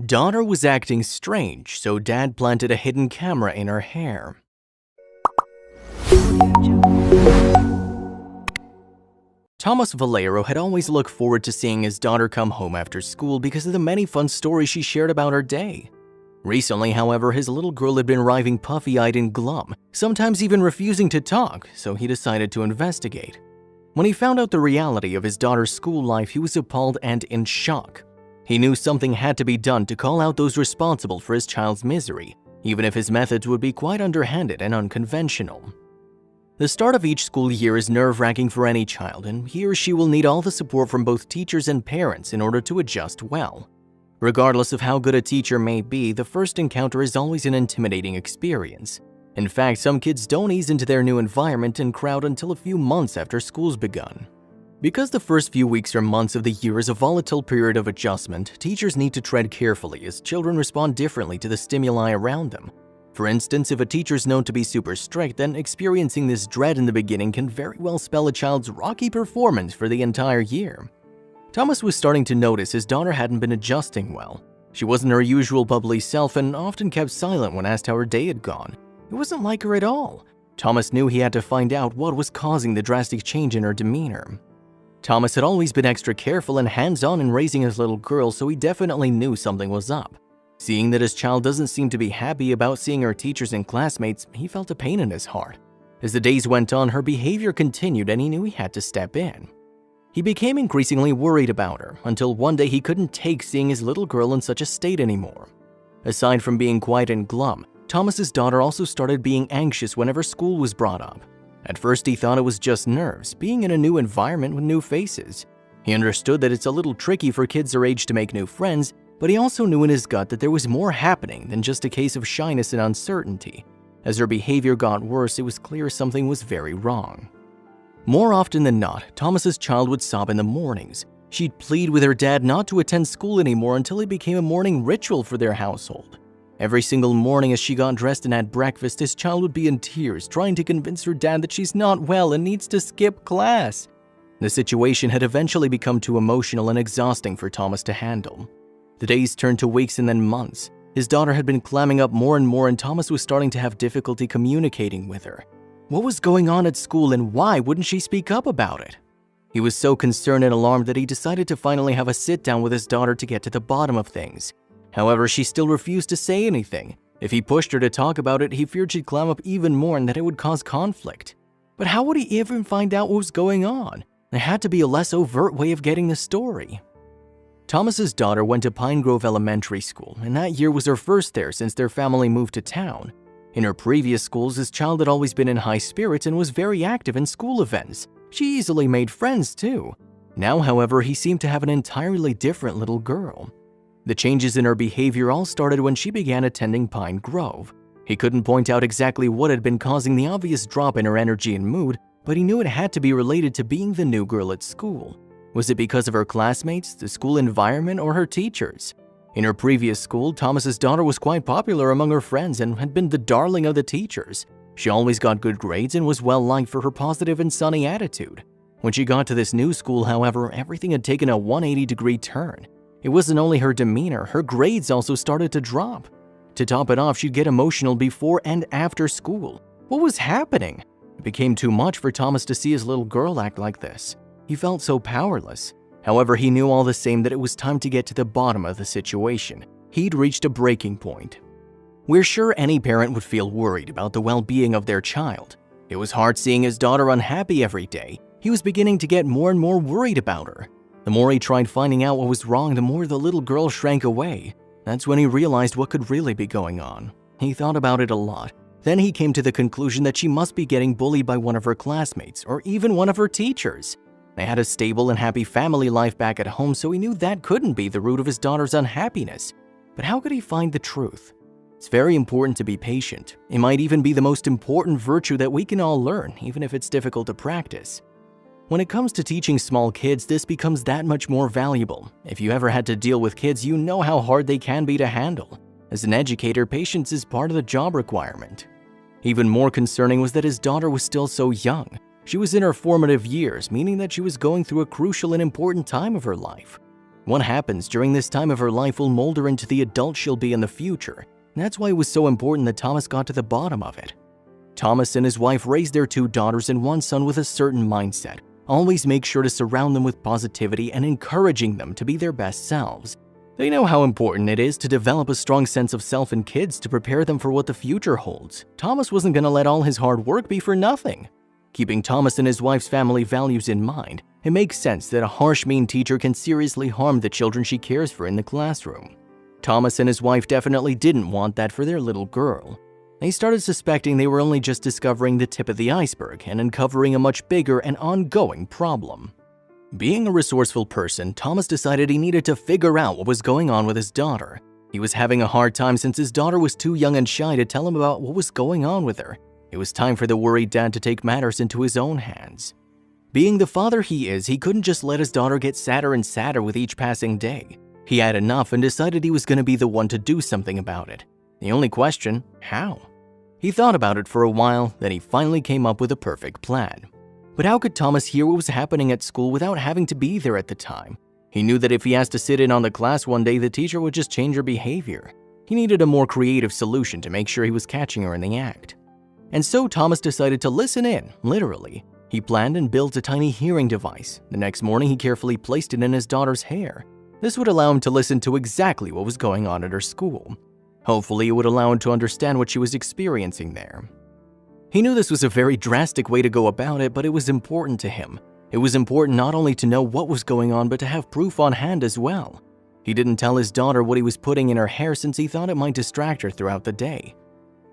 Daughter was acting strange, so dad planted a hidden camera in her hair. Thomas Valero had always looked forward to seeing his daughter come home after school because of the many fun stories she shared about her day. Recently, however, his little girl had been arriving puffy-eyed and glum, sometimes even refusing to talk, so he decided to investigate. When he found out the reality of his daughter's school life, he was appalled and in shock. He knew something had to be done to call out those responsible for his child's misery, even if his methods would be quite underhanded and unconventional. The start of each school year is nerve-wracking for any child, and he or she will need all the support from both teachers and parents in order to adjust well. Regardless of how good a teacher may be, the first encounter is always an intimidating experience. In fact, some kids don't ease into their new environment and crowd until a few months after school's begun. Because the first few weeks or months of the year is a volatile period of adjustment, teachers need to tread carefully as children respond differently to the stimuli around them. For instance, if a teacher is known to be super strict, then experiencing this dread in the beginning can very well spell a child's rocky performance for the entire year. Thomas was starting to notice his daughter hadn't been adjusting well. She wasn't her usual bubbly self and often kept silent when asked how her day had gone. It wasn't like her at all. Thomas knew he had to find out what was causing the drastic change in her demeanor. Thomas had always been extra careful and hands-on in raising his little girl, so he definitely knew something was up. Seeing that his child doesn't seem to be happy about seeing her teachers and classmates, he felt a pain in his heart. As the days went on, her behavior continued and he knew he had to step in. He became increasingly worried about her, until one day he couldn't take seeing his little girl in such a state anymore. Aside from being quiet and glum, Thomas's daughter also started being anxious whenever school was brought up. At first he thought it was just nerves, being in a new environment with new faces. He understood that it's a little tricky for kids their age to make new friends, but he also knew in his gut that there was more happening than just a case of shyness and uncertainty. As her behavior got worse, it was clear something was very wrong. More often than not, Thomas's child would sob in the mornings. She'd plead with her dad not to attend school anymore until it became a morning ritual for their household. Every single morning as she got dressed and had breakfast, his child would be in tears, trying to convince her dad that she's not well and needs to skip class. The situation had eventually become too emotional and exhausting for Thomas to handle. The days turned to weeks and then months. His daughter had been clamming up more and more, and Thomas was starting to have difficulty communicating with her. What was going on at school and why wouldn't she speak up about it? He was so concerned and alarmed that he decided to finally have a sit-down with his daughter to get to the bottom of things. However, she still refused to say anything. If he pushed her to talk about it, he feared she'd clam up even more and that it would cause conflict. But how would he even find out what was going on? There had to be a less overt way of getting the story. Thomas's daughter went to Pine Grove Elementary School, and that year was her first there since their family moved to town. In her previous schools, his child had always been in high spirits and was very active in school events. She easily made friends too. Now, however, he seemed to have an entirely different little girl. The changes in her behavior all started when she began attending Pine Grove. He couldn't point out exactly what had been causing the obvious drop in her energy and mood, but he knew it had to be related to being the new girl at school. Was it because of her classmates, the school environment, or her teachers? In her previous school, Thomas's daughter was quite popular among her friends and had been the darling of the teachers. She always got good grades and was well liked for her positive and sunny attitude. When she got to this new school, however, everything had taken a 180-degree turn. It wasn't only her demeanor, her grades also started to drop. To top it off, she'd get emotional before and after school. What was happening? It became too much for Thomas to see his little girl act like this. He felt so powerless. However, he knew all the same that it was time to get to the bottom of the situation. He'd reached a breaking point. We're sure any parent would feel worried about the well-being of their child. It was hard seeing his daughter unhappy every day. He was beginning to get more and more worried about her. The more he tried finding out what was wrong, the more the little girl shrank away. That's when he realized what could really be going on. He thought about it a lot. Then he came to the conclusion that she must be getting bullied by one of her classmates or even one of her teachers. They had a stable and happy family life back at home, so he knew that couldn't be the root of his daughter's unhappiness. But how could he find the truth? It's very important to be patient. It might even be the most important virtue that we can all learn, even if it's difficult to practice. When it comes to teaching small kids, this becomes that much more valuable. If you ever had to deal with kids, you know how hard they can be to handle. As an educator, patience is part of the job requirement. Even more concerning was that his daughter was still so young. She was in her formative years, meaning that she was going through a crucial and important time of her life. What happens during this time of her life will mold her into the adult she'll be in the future. And that's why it was so important that Thomas got to the bottom of it. Thomas and his wife raised their 2 daughters and 1 son with a certain mindset. Always make sure to surround them with positivity and encouraging them to be their best selves. They know how important it is to develop a strong sense of self in kids to prepare them for what the future holds. Thomas wasn't going to let all his hard work be for nothing. Keeping Thomas and his wife's family values in mind, it makes sense that a harsh, mean teacher can seriously harm the children she cares for in the classroom. Thomas and his wife definitely didn't want that for their little girl. They started suspecting they were only just discovering the tip of the iceberg and uncovering a much bigger and ongoing problem. Being a resourceful person, Thomas decided he needed to figure out what was going on with his daughter. He was having a hard time since his daughter was too young and shy to tell him about what was going on with her. It was time for the worried dad to take matters into his own hands. Being the father he is, he couldn't just let his daughter get sadder and sadder with each passing day. He had enough and decided he was going to be the one to do something about it. The only question, how? He thought about it for a while, then he finally came up with a perfect plan. But how could Thomas hear what was happening at school without having to be there at the time? He knew that if he asked to sit in on the class one day, the teacher would just change her behavior. He needed a more creative solution to make sure he was catching her in the act. And so Thomas decided to listen in, literally. He planned and built a tiny hearing device. The next morning, he carefully placed it in his daughter's hair. This would allow him to listen to exactly what was going on at her school. Hopefully, it would allow him to understand what she was experiencing there. He knew this was a very drastic way to go about it, but it was important to him. It was important not only to know what was going on, but to have proof on hand as well. He didn't tell his daughter what he was putting in her hair since he thought it might distract her throughout the day.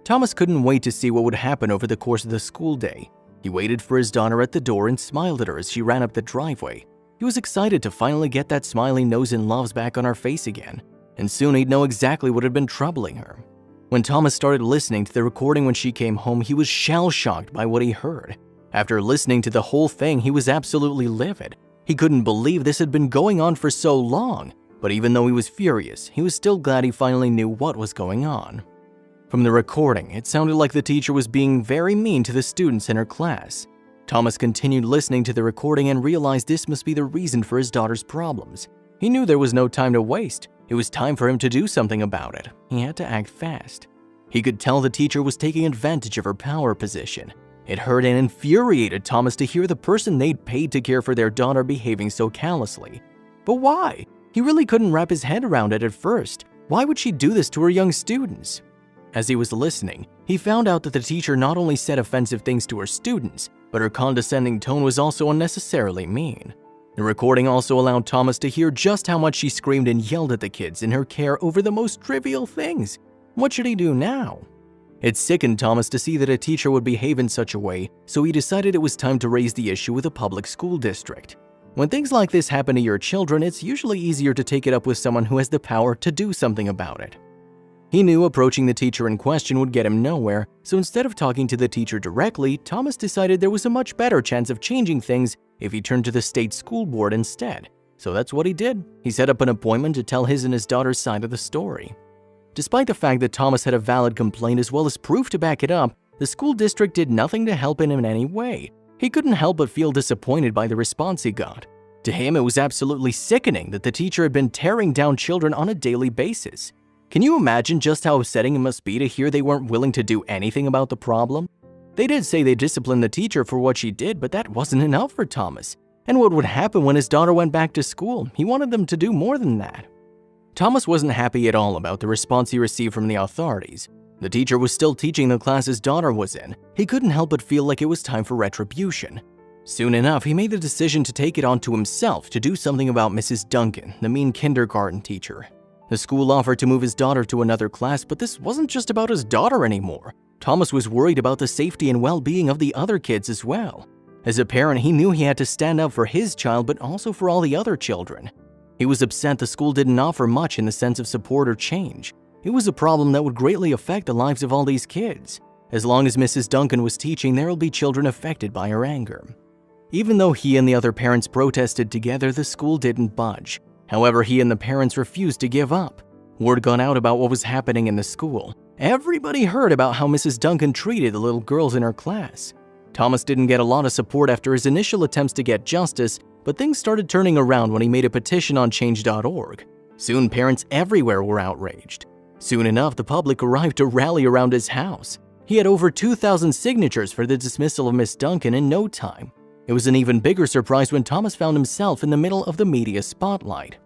Thomas couldn't wait to see what would happen over the course of the school day. He waited for his daughter at the door and smiled at her as she ran up the driveway. He was excited to finally get that smiling nose and loves back on her face again, and soon he'd know exactly what had been troubling her. When Thomas started listening to the recording when she came home, he was shell-shocked by what he heard. After listening to the whole thing, he was absolutely livid. He couldn't believe this had been going on for so long, but even though he was furious, he was still glad he finally knew what was going on. From the recording, it sounded like the teacher was being very mean to the students in her class. Thomas continued listening to the recording and realized this must be the reason for his daughter's problems. He knew there was no time to waste. It was time for him to do something about it. He had to act fast. He could tell the teacher was taking advantage of her power position. It hurt and infuriated Thomas to hear the person they'd paid to care for their daughter behaving so callously. But why? He really couldn't wrap his head around it at first. Why would she do this to her young students? As he was listening, he found out that the teacher not only said offensive things to her students, but her condescending tone was also unnecessarily mean. The recording also allowed Thomas to hear just how much she screamed and yelled at the kids in her care over the most trivial things. What should he do now? It sickened Thomas to see that a teacher would behave in such a way, so he decided it was time to raise the issue with a public school district. When things like this happen to your children, it's usually easier to take it up with someone who has the power to do something about it. He knew approaching the teacher in question would get him nowhere, so instead of talking to the teacher directly, Thomas decided there was a much better chance of changing things if he turned to the state school board instead. So that's what he did. He set up an appointment to tell his and his daughter's side of the story. Despite the fact that Thomas had a valid complaint as well as proof to back it up, the school district did nothing to help him in any way. He couldn't help but feel disappointed by the response he got. To him, it was absolutely sickening that the teacher had been tearing down children on a daily basis. Can you imagine just how upsetting it must be to hear they weren't willing to do anything about the problem? They did say they disciplined the teacher for what she did, but that wasn't enough for Thomas. And what would happen when his daughter went back to school? He wanted them to do more than that. Thomas wasn't happy at all about the response he received from the authorities. The teacher was still teaching the class his daughter was in. He couldn't help but feel like it was time for retribution. Soon enough, he made the decision to take it onto himself to do something about Mrs. Duncan, the mean kindergarten teacher. The school offered to move his daughter to another class, but this wasn't just about his daughter anymore. Thomas was worried about the safety and well-being of the other kids as well. As a parent, he knew he had to stand up for his child, but also for all the other children. He was upset the school didn't offer much in the sense of support or change. It was a problem that would greatly affect the lives of all these kids. As long as Mrs. Duncan was teaching, there will be children affected by her anger. Even though he and the other parents protested together, the school didn't budge. However, he and the parents refused to give up. Word got out about what was happening in the school. Everybody heard about how Mrs. Duncan treated the little girls in her class. Thomas didn't get a lot of support after his initial attempts to get justice, But things started turning around when he made a petition on Change.org. Soon, parents everywhere were outraged. Soon enough, the public arrived to rally around his house. He had over 2,000 signatures for the dismissal of Miss Duncan in no time. It was an even bigger surprise when Thomas found himself in the middle of the media spotlight.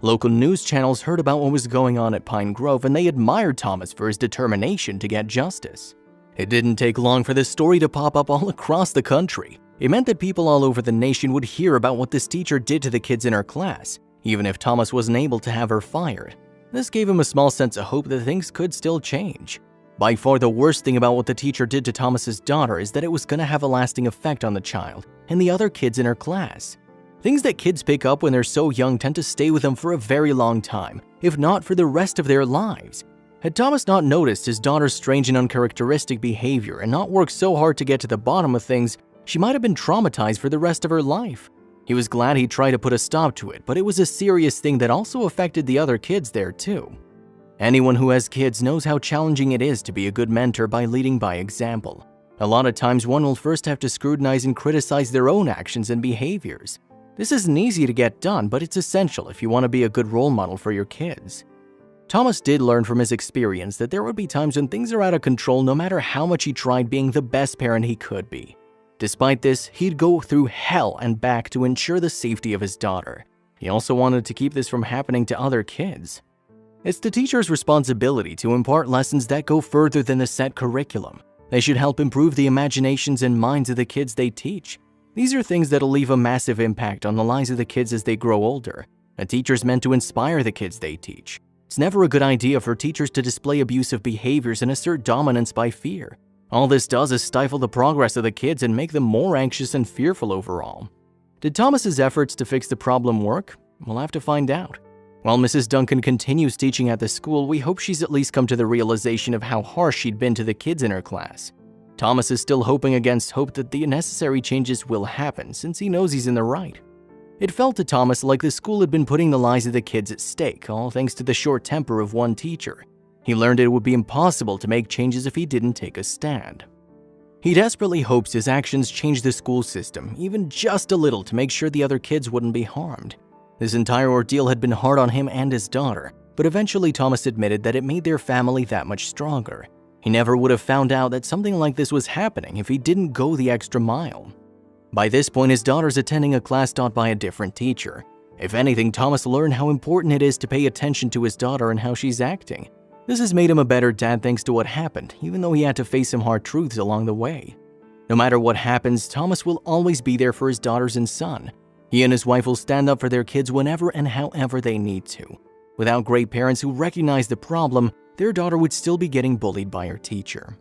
Local news channels heard about what was going on at Pine Grove, and they admired Thomas for his determination to get justice. It didn't take long for this story to pop up all across the country. It meant that people all over the nation would hear about what this teacher did to the kids in her class, even if Thomas wasn't able to have her fired. This gave him a small sense of hope that things could still change. By far the worst thing about what the teacher did to Thomas's daughter is that it was going to have a lasting effect on the child and the other kids in her class. Things that kids pick up when they're so young tend to stay with them for a very long time, if not for the rest of their lives. Had Thomas not noticed his daughter's strange and uncharacteristic behavior and not worked so hard to get to the bottom of things, she might have been traumatized for the rest of her life. He was glad he tried to put a stop to it, but it was a serious thing that also affected the other kids there too. Anyone who has kids knows how challenging it is to be a good mentor by leading by example. A lot of times one will first have to scrutinize and criticize their own actions and behaviors. This isn't easy to get done, but it's essential if you want to be a good role model for your kids. Thomas did learn from his experience that there would be times when things are out of control no matter how much he tried being the best parent he could be. Despite this, he'd go through hell and back to ensure the safety of his daughter. He also wanted to keep this from happening to other kids. It's the teacher's responsibility to impart lessons that go further than the set curriculum. They should help improve the imaginations and minds of the kids they teach. These are things that'll leave a massive impact on the lives of the kids as they grow older. A teacher's meant to inspire the kids they teach. It's never a good idea for teachers to display abusive behaviors and assert dominance by fear. All this does is stifle the progress of the kids and make them more anxious and fearful overall. Did Thomas's efforts to fix the problem work? We'll have to find out. While Mrs. Duncan continues teaching at the school, we hope she's at least come to the realization of how harsh she'd been to the kids in her class. Thomas is still hoping against hope that the necessary changes will happen since he knows he's in the right. It felt to Thomas like the school had been putting the lives of the kids at stake, all thanks to the short temper of one teacher. He learned it would be impossible to make changes if he didn't take a stand. He desperately hopes his actions change the school system, even just a little, to make sure the other kids wouldn't be harmed. This entire ordeal had been hard on him and his daughter, but eventually Thomas admitted that it made their family that much stronger. He never would have found out that something like this was happening if he didn't go the extra mile. By this point, his daughter's attending a class taught by a different teacher. If anything, Thomas learned how important it is to pay attention to his daughter and how she's acting. This has made him a better dad thanks to what happened, even though he had to face some hard truths along the way. No matter what happens, Thomas will always be there for his daughters and son. He and his wife will stand up for their kids whenever and however they need to. Without great parents who recognize the problem, their daughter would still be getting bullied by her teacher.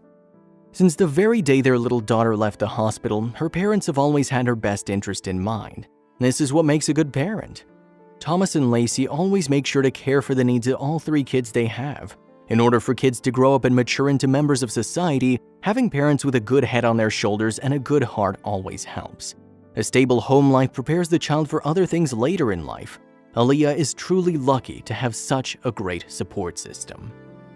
Since the very day their little daughter left the hospital, her parents have always had her best interest in mind. This is what makes a good parent. Thomas and Lacey always make sure to care for the needs of all three kids they have. In order for kids to grow up and mature into members of society, having parents with a good head on their shoulders and a good heart always helps. A stable home life prepares the child for other things later in life. Aaliyah is truly lucky to have such a great support system.